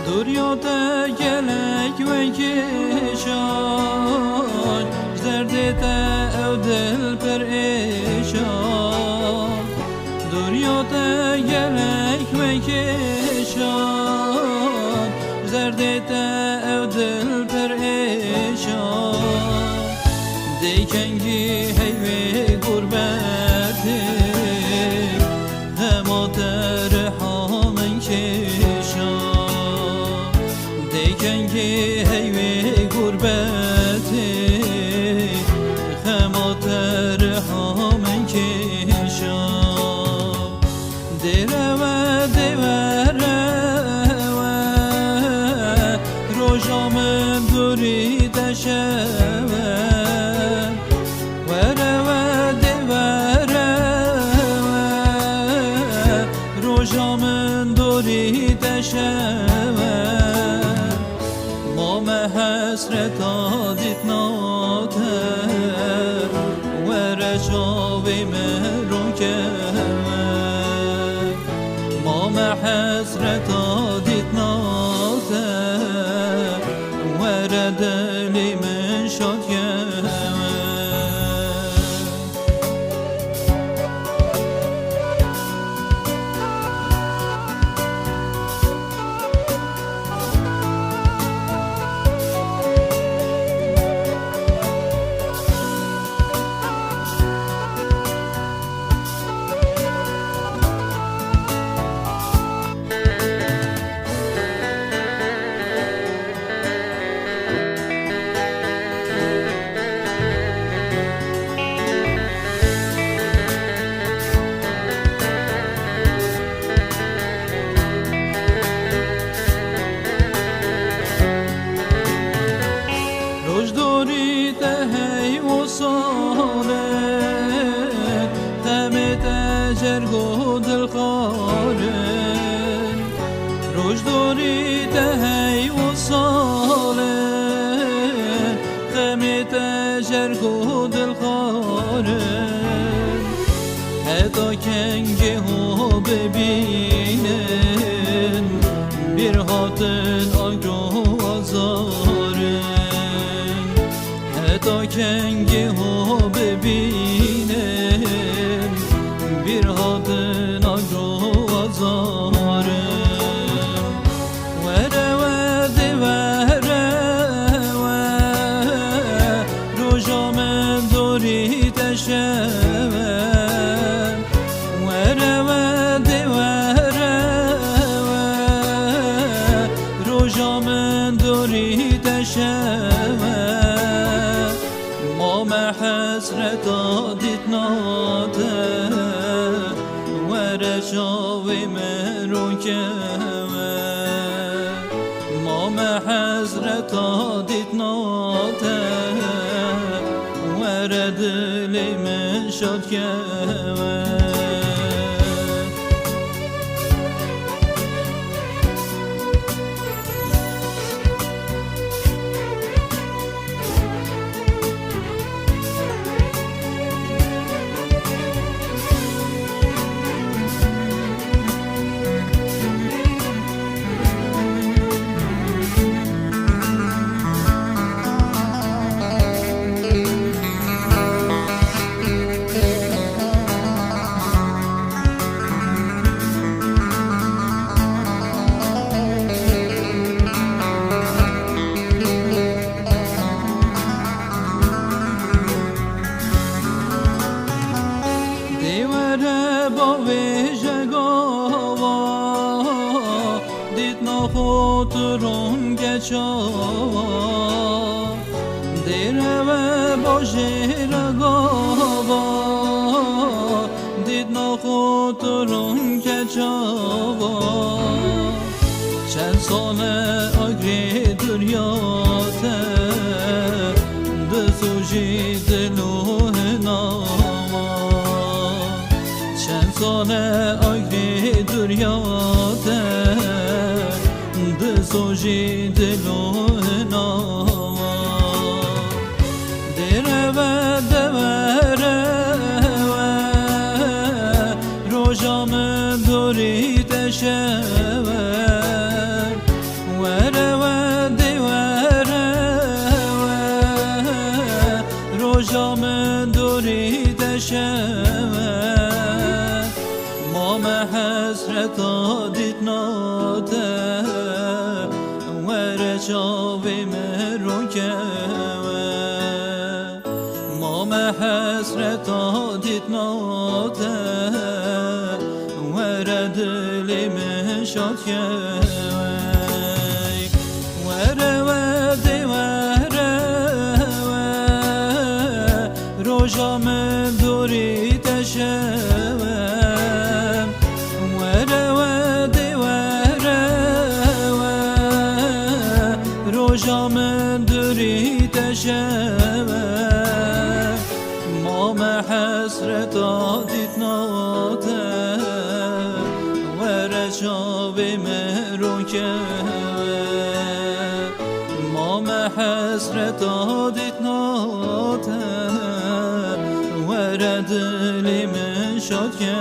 Duryota gelek ve kişan Zerdete evdil perişan Duryota gelek ve kişan Zerdete evdil perişan Deykengi heyve gurbeti Hem o terhamın kişan Deykengi heyve gurbeti Hem o terhamın kişan Dereve devereve Rojamın duri deşeve Rojamın duri deşeve Mame hasret adit nater Vere çavi merun keve Mame hasret adit nater Vere delimin şad keve Rojdorite hey o salen Temet ecergo del kharen Rojdorite hey o salen Temet ecergo del kharen Heta kenge ho bebinen Bir hatın agro azaren Heta kengi ho bebinen Bir hatın agro azaren Vere vede vere Rojamen dori teşeve Vere vede vere Rojamen dori teşeve Mame hasret adit nater Vere çavi merun keve Mame hasret adit nater Vere dilimin şad keve Oturun geçava Direve bojira gava Didna oturun geçava Çend sale agri dünyate Dsuji diluhnama Çend sale agri dünyate Dsuji diluhnama Direve devere Rojamın duri teşeve چاوی مرو که مام حسرت دیت ناته وره دلی من شاد که وره ودی وره روژا من دوری تشوم وره ودی وره روژا من دوری تشوم مام حسرت دیت ناته وره چاوی مرو که مام حسرت دیت ناته وره دلی من شاد که